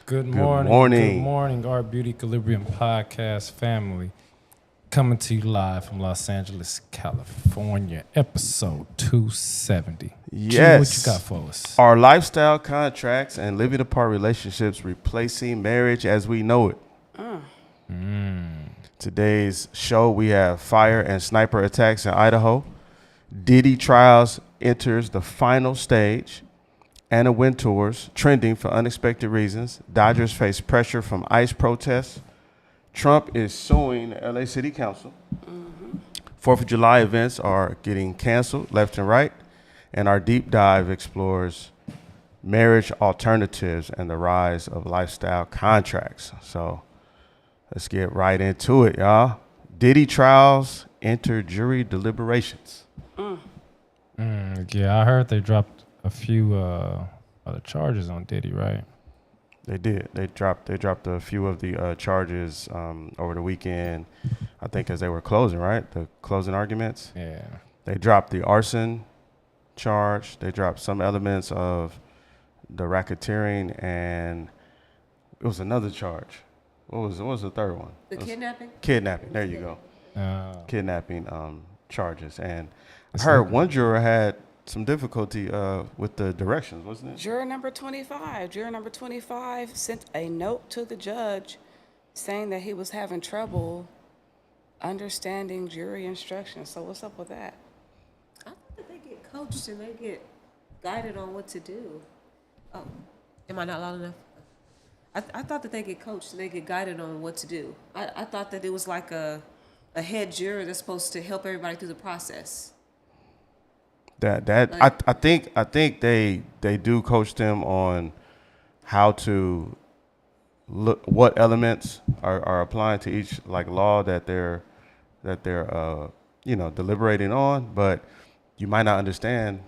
Good morning, our Beauty Equilibrium podcast family. Coming to you live from Los Angeles, California, episode 270. Yes. G, what you got for us? Our lifestyle contracts and living apart relationships replacing marriage as we know it. Today's show, we have fire and sniper attacks in Idaho. Diddy trials enters the final stage. Anna Wintour's trending for unexpected reasons. Dodgers face pressure from ICE protests. Trump is suing the LA City Council. 4th of July events are getting canceled left and right. And our deep dive explores marriage alternatives and the rise of lifestyle contracts. So let's get right into it, y'all. Diddy trials enter jury deliberations. Yeah, I heard they dropped a few other charges on Diddy, right? They did. They dropped a few of the charges over the weekend, I think, as they were closing, right? The closing arguments. Yeah. They dropped the arson charge. They dropped some elements of the racketeering, and it was another charge. What was the third one? The kidnapping? Kidnapping. There you go. Kidnapping charges. And I heard one juror had some difficulty with the directions, wasn't it? Juror number 25 sent a note to the judge saying that he was having trouble understanding jury instructions. So what's up with that? I thought that they get coached and they get guided on what to do. Oh, am I not loud enough? I thought that they get coached and they get guided on what to do. I thought that it was like a head juror that's supposed to help everybody through the process. I think they do coach them on how to look, what elements are applying to each like law that they're deliberating on, but you might not understand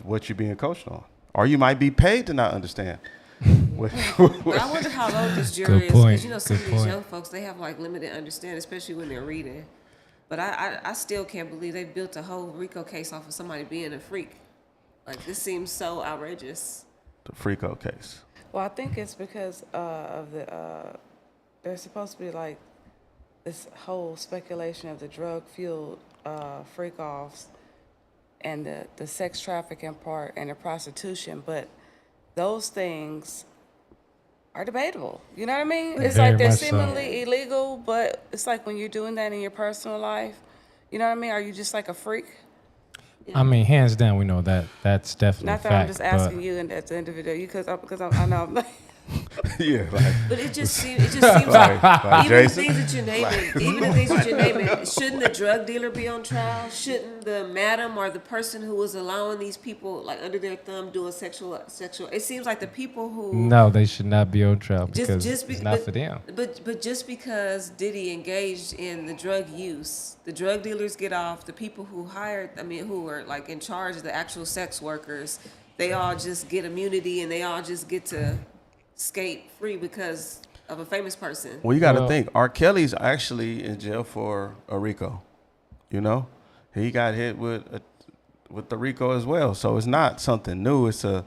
what you're being coached on, or you might be paid to not understand. But I wonder how old this jury is, because some of these young folks, they have like limited understanding, especially when they're reading. But I still can't believe they built a whole RICO case off of somebody being a freak. Like, this seems so outrageous. The Freako case. Well, I think it's because of the there's supposed to be like this whole speculation of the drug-fueled freak-offs and the sex trafficking part and the prostitution, but those things are debatable. You know what I mean? It's Very like they're much so. seemingly illegal, but it's like when you're doing that in your personal life, you know what I mean? Are you just like a freak? I mean, hands down, we know that that's definitely Not a that fact. I'm just asking you and as an individual, because I know I'm like, Yeah, like, But it just seems like like even the Jason. things that you're naming, shouldn't the drug dealer be on trial? Shouldn't the madam or the person who was allowing these people like under their thumb doing sexual? It seems like the people who No, they should not be on trial because just it's not for them. But just because Diddy engaged in the drug use, the drug dealers get off. The people who who are like in charge of the actual sex workers, they all just get immunity and they all just get to skate free because of a famous person. Well, you got to think, R. Kelly's actually in jail for a RICO. You know, he got hit with the RICO as well. So it's not something new. The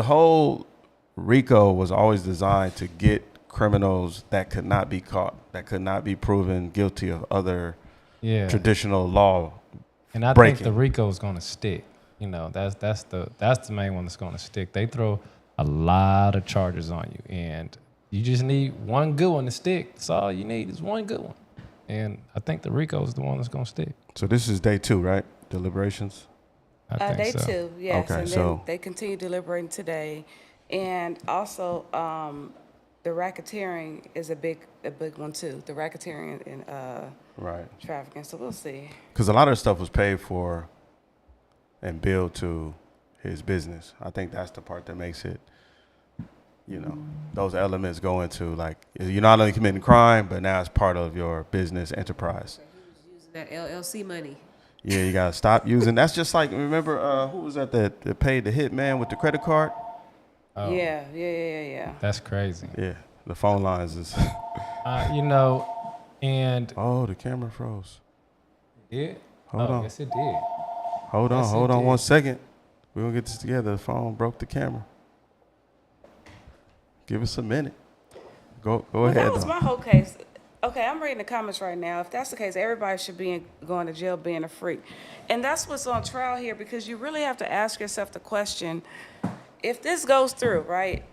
whole RICO was always designed to get criminals that could not be caught, that could not be proven guilty of other traditional law. And I breaking. think the RICO is going to stick. You know, that's the main one that's going to stick. They throw a lot of charges on you, and you just need one good one to stick. That's all you need is one good one. And I think the RICO is the one that's going to stick. So this is day 2, right? Deliberations? I think day so. 2, yes. Okay, and so then they continue deliberating today. And also the racketeering is a big one too. The racketeering and right. trafficking. So we'll see. Because a lot of the stuff was paid for and build to his business. I think that's the part that makes it, those elements go into, like, you're not only committing crime, but now it's part of your business enterprise. He was using that LLC money. Yeah, you gotta stop using. That's just like, remember who was that paid the hitman with the credit card? Oh, Yeah. that's crazy. Yeah, the phone lines is. And Oh, the camera froze. it. Hold on. Yes, it did. Hold Yes, it on did. 1 second. We're gonna get this together. The phone broke the camera. Give us a minute. Go Well, ahead. that was though. my whole case. Okay, I'm reading the comments right now. If that's the case, everybody should be going to jail being a freak. And that's what's on trial here, because you really have to ask yourself the question, if this goes through, right,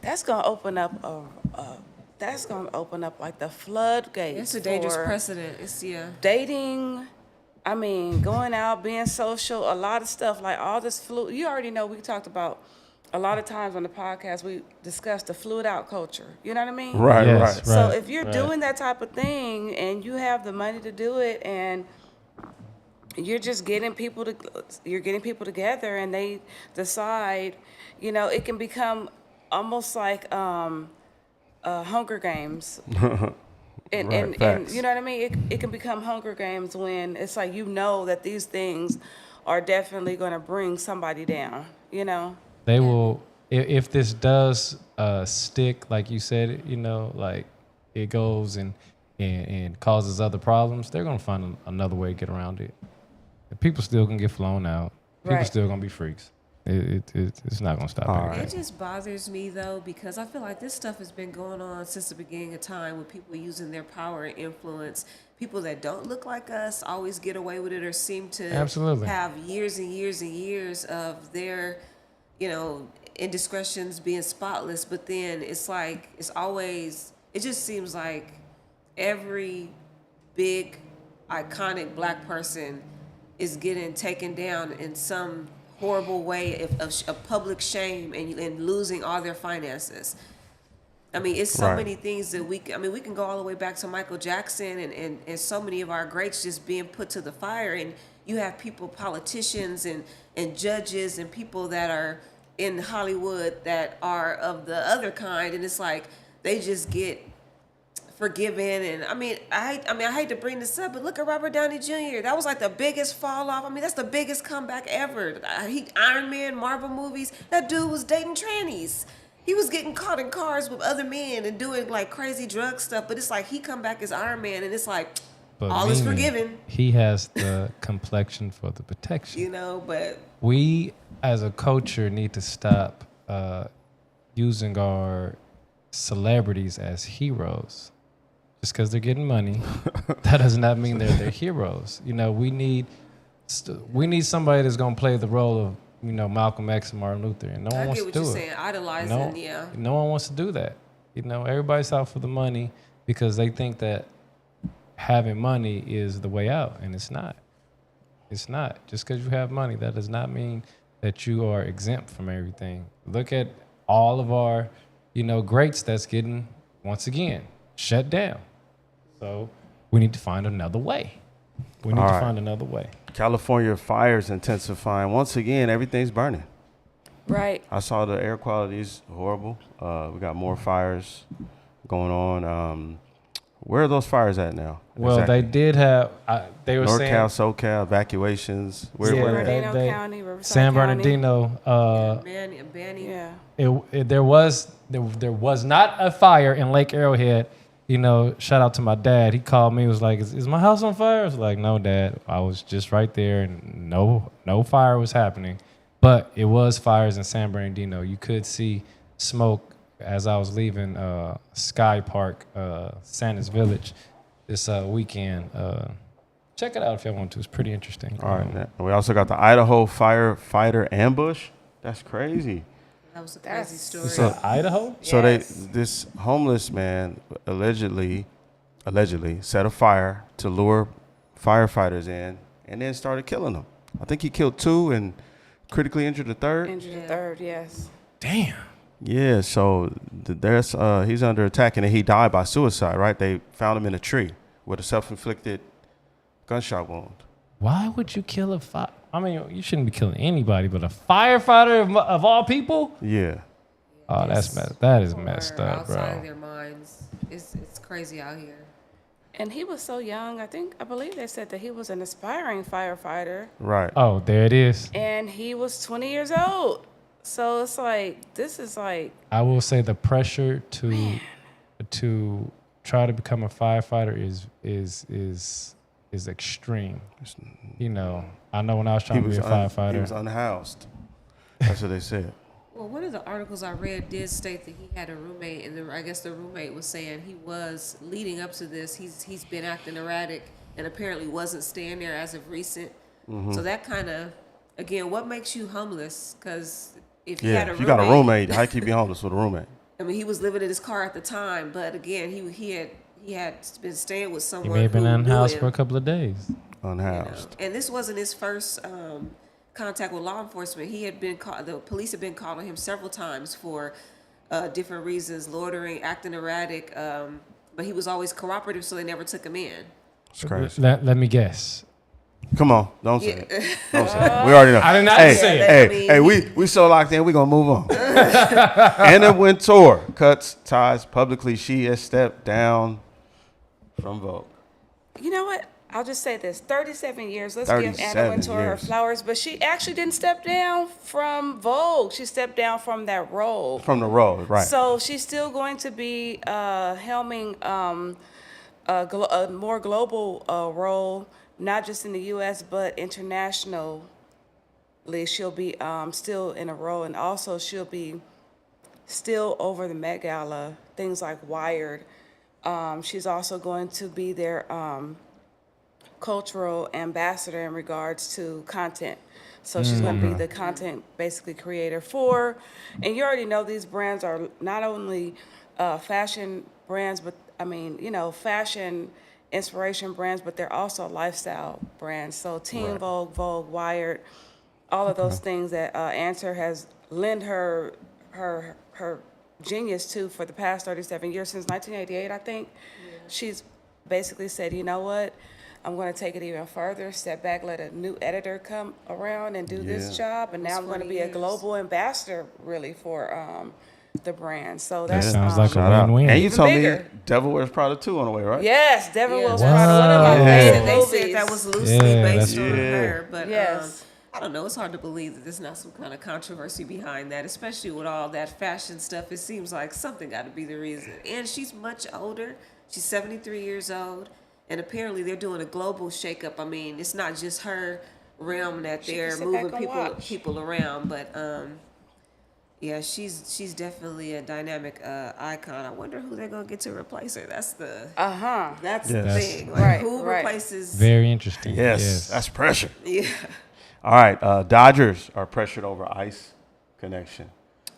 that's going to open up like the floodgates. It's a dangerous for precedent. It's dating, going out, being social, a lot of stuff, like all this fluid. You already know, we talked about a lot of times on the podcast, we discussed the fluid out culture. You know what I mean? Right, Yes, right. So right, if you're right. doing that type of thing and you have the money to do it, and you're just getting people together and they decide, it can become almost like Hunger Games. And, Right, and facts. you know what I mean? It can become Hunger Games when it's like, that these things are definitely going to bring somebody down, They will, if this does stick, like you said, like it goes and causes other problems, they're going to find another way to get around it. And people still can get flown out. People Right. still going to be freaks. It's not going to stop. All anything. right. It just bothers me, though, because I feel like this stuff has been going on since the beginning of time, with people using their power and influence. People that don't look like us always get away with it, or seem to Absolutely. have years and years and years of their, indiscretions being spotless. But then it's like, it just seems like every big, iconic black person is getting taken down in some horrible way of public shame and losing all their finances. It's so Right. many things that we can go all the way back to Michael Jackson and so many of our greats just being put to the fire. And you have people, politicians and judges and people that are in Hollywood that are of the other kind. And it's like, they just get forgiven. And I hate to bring this up, but look at Robert Downey Jr. That was like the biggest fall off. That's the biggest comeback ever. Iron Man, Marvel movies, that dude was dating trannies. He was getting caught in cars with other men and doing like crazy drug stuff. But it's like, he come back as Iron Man, and it's like, But all is meaning forgiven. He has the complexion for the protection. But We, as a culture, need to stop using our celebrities as heroes. Just because they're getting money, that does not mean they're heroes. We need somebody that's gonna play the role of Malcolm X and Martin Luther, and no one I wants get to what do you're it. saying, idolizing, yeah. No one wants to do that. Everybody's out for the money because they think that having money is the way out, and it's not. It's not. Just because you have money, that does not mean that you are exempt from everything. Look at all of our, greats that's getting, once again, shut down. So we need to find another way. We need All to right. find another way. California fires intensifying. Once again, everything's burning. Right. I saw the air quality is horrible. We got more fires going on. Where are those fires at now? Well, Exactly. they did have, they were saying. NorCal, SoCal, evacuations. Where Yeah, where at? Bernardino they- County, Riverside San County. Bernardino, Banny. Yeah. there was not a fire in Lake Arrowhead. Shout out to my dad. He called me. Was like, "Is my house on fire?" I was like, "No, Dad. I was just right there, and no fire was happening." But it was fires in San Bernardino. You could see smoke as I was leaving Sky Park, Santa's Village, this weekend. Check it out if y'all want to. It's pretty interesting. All right. Now, we also got the Idaho firefighter ambush. That's crazy. That was a That's- crazy story. It's in Idaho. So Yes. this homeless man allegedly set a fire to lure firefighters in, and then started killing them. I think he killed 2 and critically injured the 3rd. Injured the Yeah. 3rd, yes. Damn. Yeah, so there's he's under attack, and then he died by suicide. Right? They found him in a tree with a self-inflicted gunshot wound. Why would you kill a fire? I mean, you shouldn't be killing anybody, but a firefighter of all people. Yeah. Oh, that is messed up, outside of bro. their minds. It's crazy out here. And he was so young. I believe they said that he was an aspiring firefighter, Right. Oh, there it is. and he was 20 years old. So it's like this is like I will say the pressure to try to become a firefighter is extreme. You know, I know when I was trying to be a He firefighter. was unhoused. That's what they said. Well, one of the articles I read did state that he had a roommate, and I guess the roommate was saying he was leading up to this. He's been acting erratic, and apparently wasn't staying there as of recent. So that kind of, again, what makes you homeless? Because if you had a If roommate, you got a roommate, how can you be homeless with a roommate? I mean, he was living in his car at the time, but again, he had been staying with He someone may have been who knew unhoused him, for a couple of days. Unhoused. and this wasn't his first contact with law enforcement. He had been the police had been calling him several times for different reasons, loitering, acting erratic, but he was always cooperative, so they never took him in. It's crazy. Let me guess. Come on, don't say it. Don't say it. We already know. I did not hey, say it. Hey, I mean, we so locked in. We gonna move on. Anna Wintour cuts ties publicly. She has stepped down from Vogue. You know what? I'll just say this: 37 years. Let's give Anna 37 Wintour her years. flowers. But she actually didn't step down from Vogue. She stepped down from that role. From the road, right? So she's still going to be helming a more global role, not just in the U.S. but internationally. She'll be still in a role, and also she'll be still over the Met Gala, things like Wired. She's also going to be their cultural ambassador in regards to content. So she's going to be the content basically creator for, and you already know these brands are not only fashion brands, but fashion inspiration brands, but they're also lifestyle brands. So Teen Vogue, Vogue, Wired, all of those things that Answer has lent her genius to for the past 37 years, since 1988, I think. She's basically said, you know what? I'm going to take it even further, step back, let a new editor come around and do this job. And now I'm going to be a global ambassador, really, for the brand. So That that's sounds like Shout a out. win-win. And you Even told bigger. me Devil Wears Prada 2 on the way, right? Yes, Devin Yeah, Will's that's- Prada, one of my Yeah. favorite They movies. said that was loosely Yeah, based that's on true. her, but Yes. I don't know. It's hard to believe that there's not some kind of controversy behind that, especially with all that fashion stuff. It seems like something got to be the reason. And she's much older. She's 73 years old, and apparently they're doing a global shakeup. I mean, it's not just her realm that She they're can sit moving back and watch. people around, but yeah, she's definitely a dynamic icon. I wonder who they're gonna get to replace her. That's the Yes. the thing. Like, Right, who right. replaces? Very interesting. Yes, that's pressure. Yeah. All right, Dodgers are pressured over ICE connection.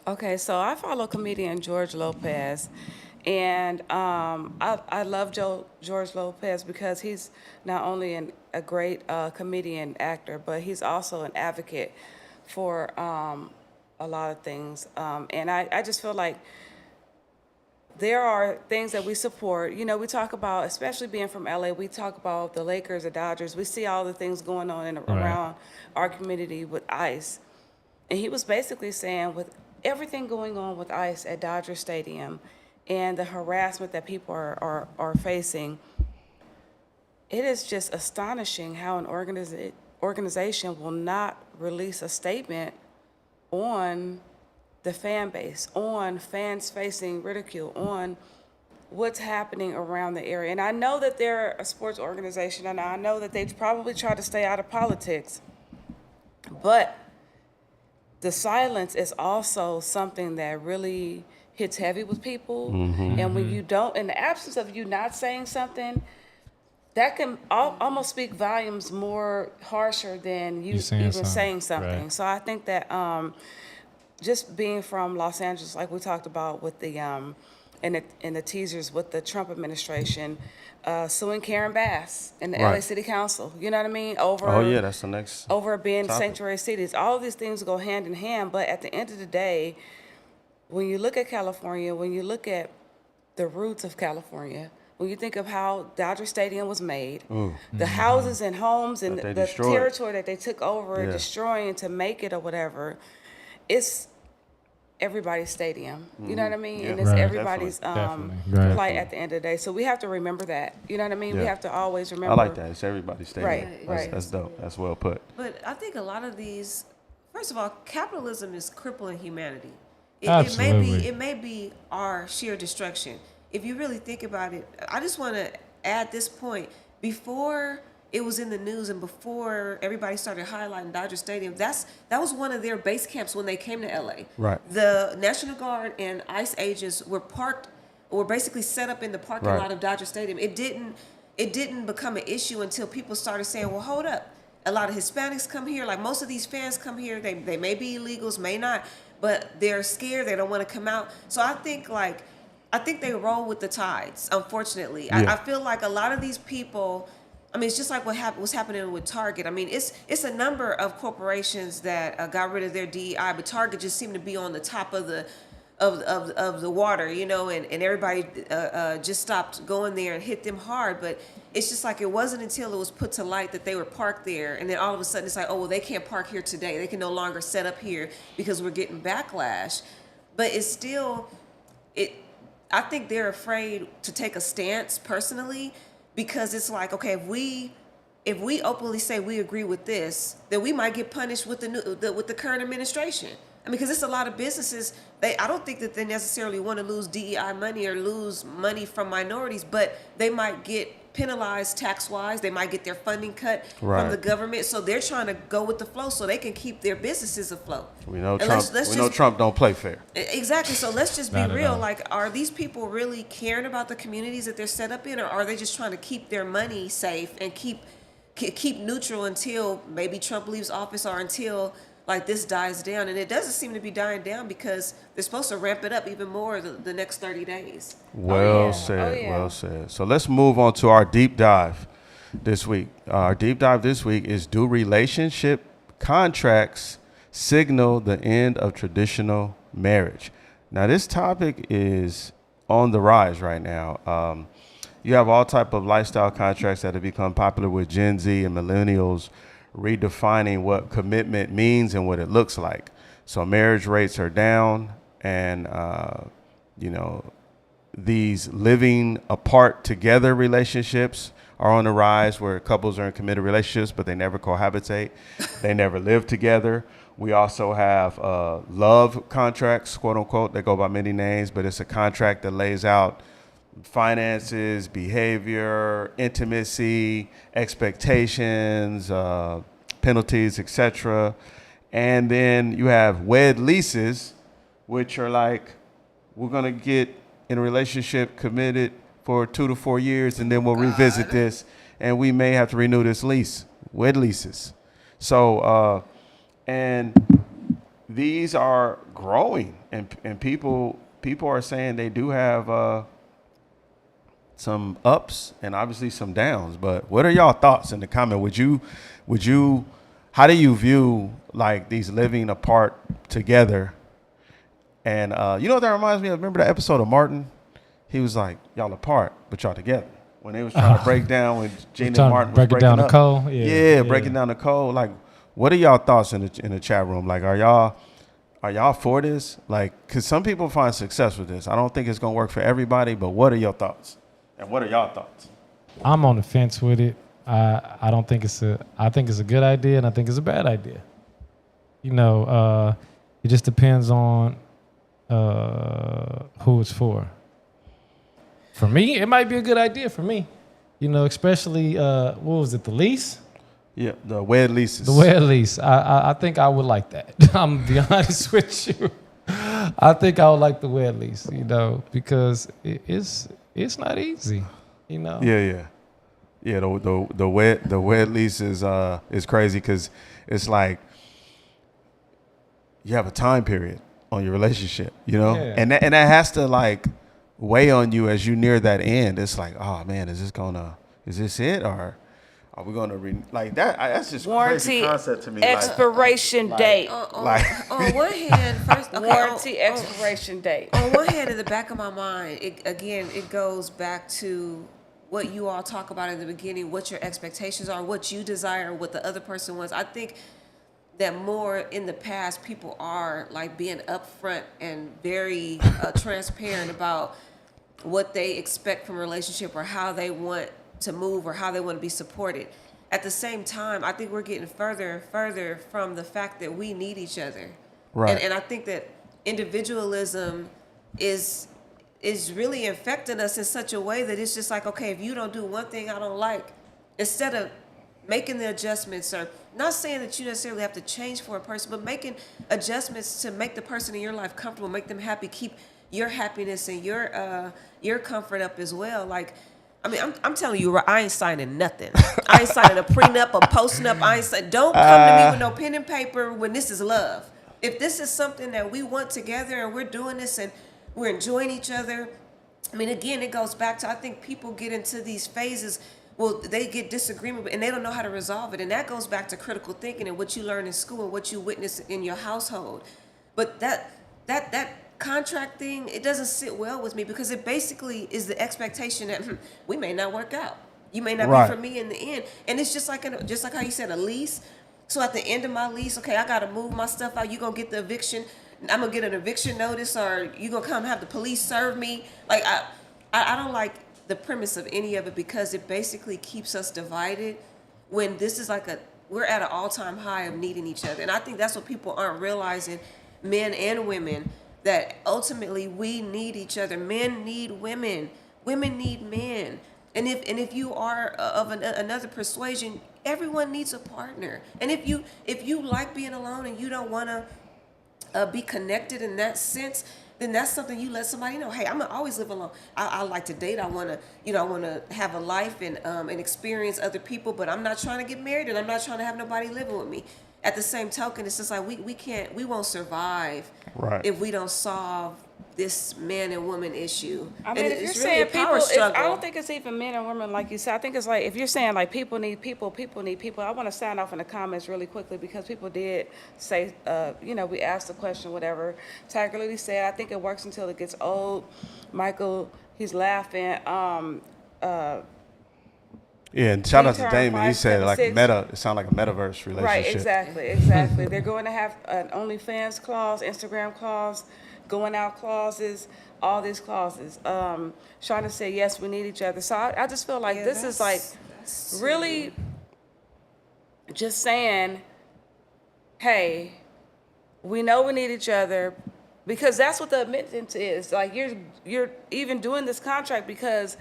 Okay, so I follow comedian George Lopez, and I love George Lopez because he's not only a great comedian actor, but he's also an advocate for a lot of things. And I just feel like there are things that we support. You know, we talk about, especially being from LA, we talk about the Lakers, the Dodgers. We see all the things going on around our community with ICE. And he was basically saying, with everything going on with ICE at Dodger Stadium and the harassment that people are facing, it is just astonishing how an organization will not release a statement on the fan base, on fans facing ridicule, on what's happening around the area. And I know that they're a sports organization, and I know that they probably try to stay out of politics, but the silence is also something that really hits heavy with people. And when you don't, in the absence of you not saying something, that can almost speak volumes more harsher than you saying even something, saying something. right. So I think that just being from Los Angeles, like we talked about with the in the teasers with the Trump administration, suing Karen Bass and the LA Right. City Council, you know what I mean? Over Oh yeah, that's the next. over being topic. sanctuary cities. All of these things go hand in hand, but at the end of the day, when you look at California, when you look at the roots of California, when you think of how Dodger Stadium was made, Ooh. the houses and homes and That they the destroyed. territory that they took over, Yeah. destroying to make it or whatever, it's everybody's stadium. You know what I mean? Yeah. And it's Right. everybody's Definitely. Right. plight at the end of the day. So we have to remember that. You know what I mean? We Yeah. have to always I remember. like that. It's everybody's stadium. Right, right. That's dope. That's well put. But I think a lot of these, first of all, capitalism is crippling humanity. It Absolutely. may be our sheer destruction. If you really think about it, I just want to add this point. Before it was in the news and before everybody started highlighting Dodger Stadium, that was one of their base camps when they came to LA. Right. The National Guard and ICE agents were basically set up in the parking Right. lot of Dodger Stadium. It didn't become an issue until people started saying, well, hold up. A lot of Hispanics come here. Like most of these fans come here. They may be illegals, may not, but they're scared. They don't want to come out. So I think they roll with the tides, unfortunately. Yeah. I feel like a lot of these people, I mean, it's just like what's happening with Target. I mean, it's a number of corporations that got rid of their DEI, but Target just seemed to be on the top of the water, you know, and everybody just stopped going there and hit them hard. But it's just like it wasn't until it was put to light that they were parked there, and then all of a sudden it's like, oh, well, they can't park here today. They can no longer set up here because we're getting backlash. But it's still, I think they're afraid to take a stance personally, because it's like, okay, if we openly say we agree with this, then we might get punished with the current administration. I mean, because it's a lot of businesses. I don't think that they necessarily want to lose DEI money or lose money from minorities, but they might get penalized tax-wise. They might get their funding cut Right. from the government. So they're trying to go with the flow so they can keep their businesses afloat. We know And Trump. let's We know just- Trump don't play fair. Exactly. So let's just be Not at real. all. Like, are these people really caring about the communities that they're set up in, or are they just trying to keep their money safe and keep neutral until maybe Trump leaves office or until like this dies down? And it doesn't seem to be dying down because they're supposed to ramp it up even more the next 30 days. Well yeah. said. Oh, yeah. Well said. So let's move on to our deep dive this week. Our deep dive this week is: do relationship contracts signal the end of traditional marriage? Now, this topic is on the rise right now. You have all type of lifestyle contracts that have become popular with Gen Z and millennials redefining what commitment means and what it looks like. So marriage rates are down, and these living apart together relationships are on the rise, where couples are in committed relationships, but they never cohabitate. They never live together. We also have love contracts, quote unquote, that go by many names, but it's a contract that lays out finances, behavior, intimacy, expectations, penalties, etc. And then you have wed leases, which are like, we're going to get in a relationship committed for 2 to 4 years, and then we'll revisit this, and we may have to renew this lease. Wed leases. So, and these are growing, and people are saying they do have some ups and obviously some downs. But what are y'all thoughts in the comment? Would you, how do you view like these living apart together? And you know what that reminds me of? Remember the episode of Martin? He was like, y'all apart, but y'all together. When they was trying to break down, when Gina and Martin was break it breaking down up. the code. Yeah, breaking down the code. Like, what are y'all thoughts in the chat room? Like, are y'all for this? Like, because some people find success with this. I don't think it's going to work for everybody, but what are your thoughts? And what are y'all thoughts? I'm on the fence with it. I don't think I think it's a good idea, and I think it's a bad idea. You know, it just depends on who it's for. For me, it might be a good idea for me. You know, especially what was it, the lease? Yeah, the wed leases. The wed lease. I think I would like that. I'm gonna be honest with you. I think I would like the wed lease. You know, because it's not easy. You know. Yeah. The wed lease is crazy because it's like you have a time period on your relationship, you know, Yeah. and that has to like weigh on you as you near that end. It's like, oh man, is this it, or Are we going to like that? That's just Warranty crazy concept to me. expiration date. On one hand, first, okay, Warranty expiration date. on one hand, in the back of my mind, it goes back to what you all talk about in the beginning, what your expectations are, what you desire, what the other person wants. I think that more in the past, people are like being upfront and very transparent about what they expect from a relationship or how they want to move or how they want to be supported. At the same time, I think we're getting further and further from the fact that we need each other. Right. And I think that individualism is really infecting us in such a way that it's just like, okay, if you don't do one thing I don't like, instead of making the adjustments, or not saying that you necessarily have to change for a person, but making adjustments to make the person in your life comfortable, make them happy, keep your happiness and your comfort up as well. Like, I mean, I'm telling you, I ain't signing nothing. I ain't signing a prenup, a postnup. Don't come to me with no pen and paper when this is love. If this is something that we want together and we're doing this and we're enjoying each other, I mean, again, it goes back to, I think people get into these phases. Well, they get disagreement and they don't know how to resolve it. And that goes back to critical thinking and what you learn in school and what you witness in your household. But that contract thing, it doesn't sit well with me because it basically is the expectation that we may not work out. You may not be for me in the end. And it's just like how you said, a lease. So at the end of my lease, okay, I got to move my stuff out. You going to get the eviction. I'm going to get an eviction notice, or you going to come have the police serve me. Like, I don't like the premise of any of it because it basically keeps us divided when this is like we're at an all-time high of needing each other. And I think that's what people aren't realizing, men and women, that ultimately we need each other. Men need women. Women need men. And if you are of another persuasion, everyone needs a partner. And if you like being alone and you don't want to be connected in that sense, then that's something you let somebody know. Hey, I'm gonna always live alone. I like to date. I wanna have a life and experience other people. But I'm not trying to get married, and I'm not trying to have nobody living with me. At the same token, it's just like we won't survive if we don't solve this man and woman issue. I mean, if you're saying people, I don't think it's even men and women like you said. I think it's like if you're saying like people need people, people need people. I want to sign off in the comments really quickly because people did say, we asked the question, whatever. Tiger Lily said, I think it works until it gets old. Michael, he's laughing. Yeah, and shout out to Damon. He said like it sounded like a metaverse relationship. Right, exactly. They're going to have an OnlyFans clause, Instagram clause, going out clauses, all these clauses. Trying to say, yes, we need each other. So I just feel like this is like really just saying, hey, we know we need each other, because that's what the admittance is. Like you're even doing this contract because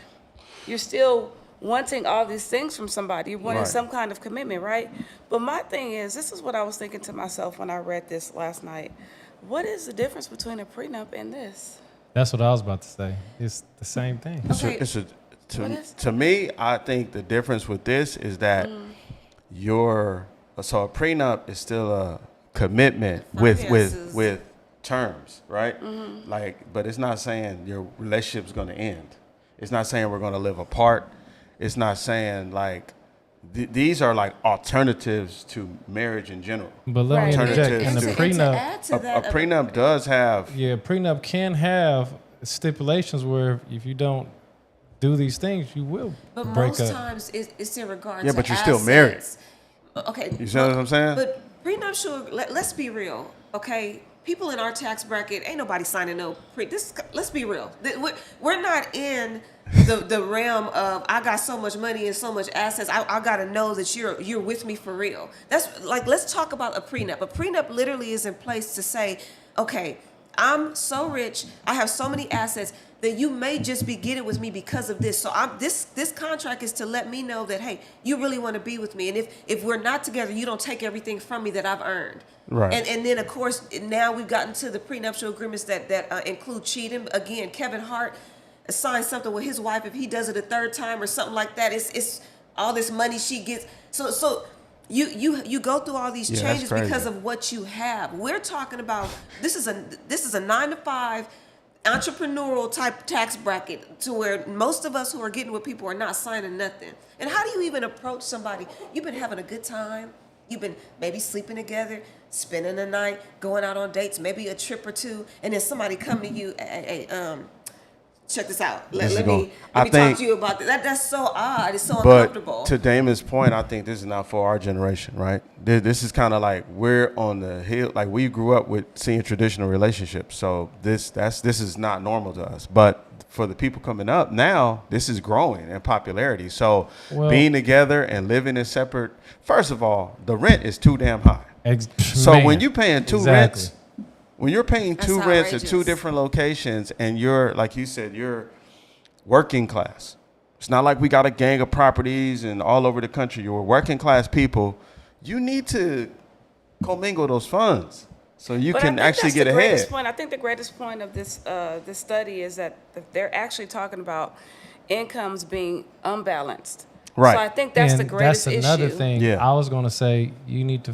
you're still wanting all these things from somebody. You're wanting some kind of commitment, right? But my thing is, this is what I was thinking to myself when I read this last night. What is the difference between a prenup and this? That's what I was about to say. It's the same thing. To me, I think the difference with this is that a prenup is still a commitment with terms, right? Mm-hmm. Like, but it's not saying your relationship's going to end. It's not saying we're going to live apart. It's not saying like these are like alternatives to marriage in general. But let me interject. And the prenup, a prenup does have. Yeah, a prenup can have stipulations where if you don't do these things, you will but break most up. Times it's in regards to yeah, but you're assets. Still married. Okay. You see what I'm saying? But prenup should, let's be real, okay? People in our tax bracket, ain't nobody signing no let's be real. We're not in the realm of I got so much money and so much assets. I gotta know that you're with me for real. That's like, let's talk about a prenup. A prenup literally is in place to say, okay, I'm so rich, I have so many assets that you may just be getting with me because of this. So this contract is to let me know that, hey, you really want to be with me. And if we're not together, you don't take everything from me that I've earned. Right. And then, of course, now we've gotten to the prenuptial agreements that include cheating. Again, Kevin Hart signed something with his wife. If he does it a third time or something like that, it's all this money she gets. So you go through all these changes because of what you have. We're talking about this is a 9 to 5. entrepreneurial type tax bracket to where most of us who are getting with people are not signing nothing. And how do you even approach somebody? You've been having a good time. You've been maybe sleeping together, spending the night, going out on dates, maybe a trip or two, and then somebody come to you, hey, check this out. Let me talk to you about that. That's so odd. It's so uncomfortable. But to Damon's point, I think this is not for our generation, right? This is kind of like we're on the hill. Like we grew up with seeing traditional relationships, so this is not normal to us. But for the people coming up now, this is growing in popularity. So being together and living in separate. First of all, the rent is too damn high. So when you're paying two rents. When you're paying two rents at two different locations and you're, like you said, you're working class. It's not like we got a gang of properties and all over the country. You're working class people. You need to commingle those funds so you can actually get ahead. I think the greatest point of this study is that they're actually talking about incomes being unbalanced. Right. So I think that's the greatest issue. That's another thing. Yeah. I was going to say you need to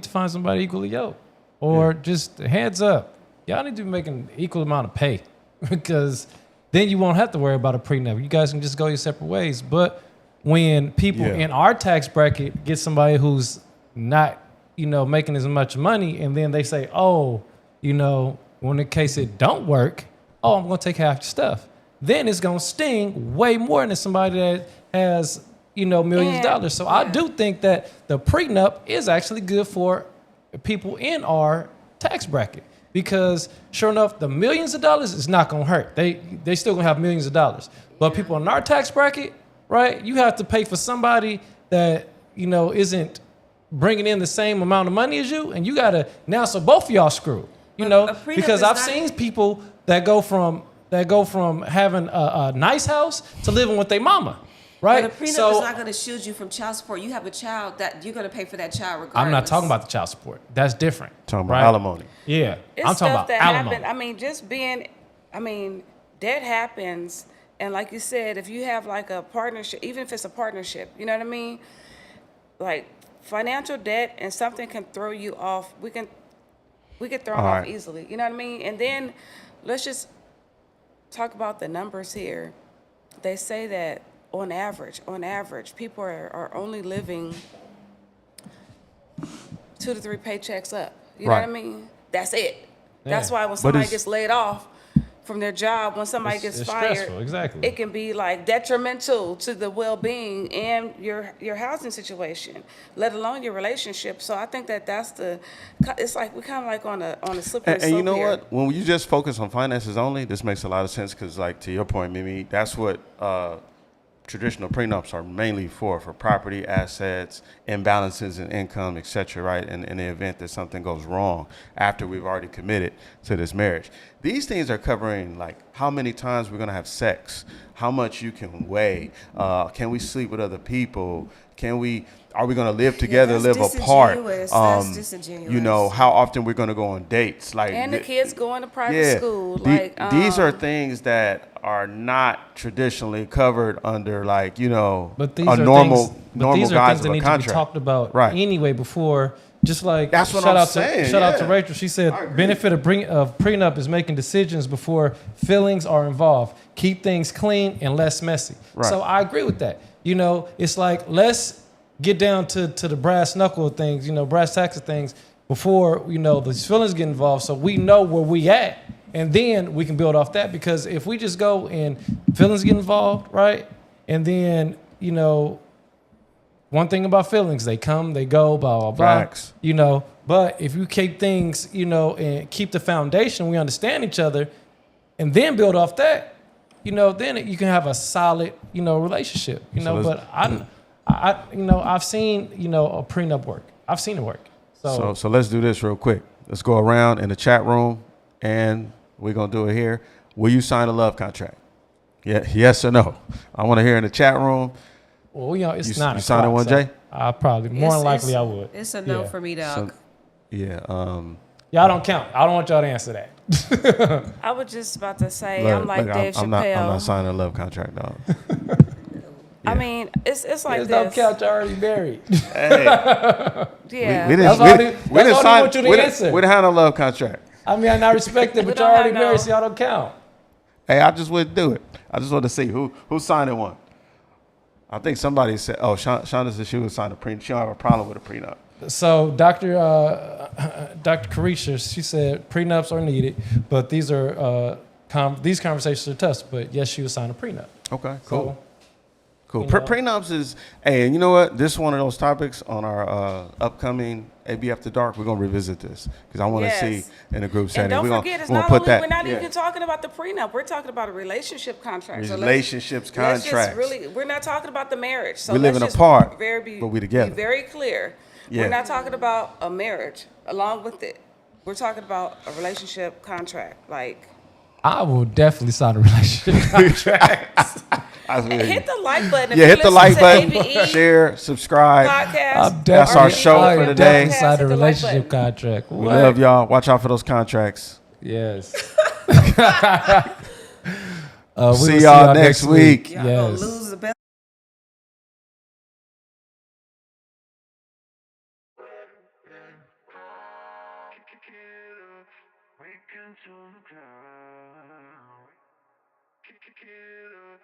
find somebody equally yoked. Or just heads up, y'all need to be making equal amount of pay because then you won't have to worry about a prenup. You guys can just go your separate ways. But when people in our tax bracket get somebody who's not, making as much money, and then they say, when in case it don't work, I'm going to take half your stuff. Then it's going to sting way more than somebody that has, millions of dollars. So I do think that the prenup is actually good for people in our tax bracket because sure enough, the millions of dollars is not going to hurt. They still going to have millions of dollars. But people in our tax bracket, right, you have to pay for somebody that, isn't bringing in the same amount of money as you. And you got to now, so both of y'all screwed, because I've seen people that go from having a nice house to living with their mama. Right? But a prenup is not going to shield you from child support. You have a child that you're going to pay for that child regardless. I'm not talking about the child support. That's different. Talking about alimony. Yeah. It's I'm talking about alimony. Debt happens. And like you said, if you have like a partnership, even if it's a partnership, you know what I mean? Like financial debt and something can throw you off. We get thrown off easily. You know what I mean? And then let's just talk about the numbers here. They say that on average, people are only living 2 to 3 paychecks up. You know what I mean? That's it. Yeah. That's why when somebody gets laid off from their job, when somebody gets fired, stressful. Exactly. It can be like detrimental to the well-being and your housing situation, let alone your relationship. So I think it's like we're kind of like on a slippery slope. And you know here. what? When you just focus on finances only, this makes a lot of sense because, like to your point, Mimi, that's what traditional prenups are mainly for property, assets, imbalances in income, etc., right? And in the event that something goes wrong after we've already committed to this marriage. These things are covering like how many times we're going to have sex, how much you can weigh, can we sleep with other people, are we going to live together, live apart? That's disingenuous. How often we're going to go on dates. And the kids going to private school. These are things that are not traditionally covered under but these a normal these are guise things of that a need to contract. be talked about Right. anyway before. Just like that's what I'm saying. Shout out to Rachel. She said benefit of prenup is making decisions before feelings are involved. Keep things clean and less messy. Right. So I agree with that. It's like let's get down to the brass knuckle of things, brass tacks of things before, the feelings get involved so we know where we at. And then we can build off that because if we just go and feelings get involved, right? And then, one thing about feelings, they come, they go, blah, blah, blah. Facts. But if you keep things, and keep the foundation, we understand each other, and then build off that, then you can have a solid, relationship, but I've seen, a prenup work. I've seen it work. So let's do this real quick. Let's go around in the chat room and we're going to do it here. Will you sign a love contract? Yeah, yes or no? I want to hear in the chat room. Well, it's not. You signing one, Jay? I probably more than likely I would. It's a no for me, dog. Y'all don't count. I don't want y'all to answer that. I was just about to say, I'm like Dave Chappelle. I'm not signing a love contract, dog. I mean, it's like There's this. no couch already married. Hey. Yeah. We didn't sign a love contract. I mean, I respect it, but y'all don't already have married, no- so y'all don't count. Hey, I just wouldn't do it. I just want to see who's signing one. I think somebody said, "Oh, Shonda said she would sign a prenup. She don't have a problem with a prenup." So Dr. Carisha, she said prenups are needed, but these are these conversations are tough. But yes, she would sign a prenup. Okay, cool. So, Cool. You know. Prenups is, hey, and you know what? This is one of those topics on our upcoming AB After Dark. We're gonna revisit this because I want to see Yes. in a group setting. And don't we're forget, it's gonna not put only that. we're not yeah. even talking about the prenup. We're talking about a relationship contract. So Relationships, let's contracts. just really, we're not talking about the marriage. So We're let's living just apart, but we be together. very clear. Yeah. We're not talking about a marriage along with it. We're talking about a relationship contract. Like, I will definitely sign a relationship contract. I feel you. hit the like button. If Yeah, you hit the listen like to button, ABE share, subscribe. podcast. That's our show I for am today. definitely sign a Hit the like relationship button. contract. We love y'all. Watch out for those contracts. Yes. See y'all next week. Y'all gonna lose the best. We can turn the ground. Kick it up.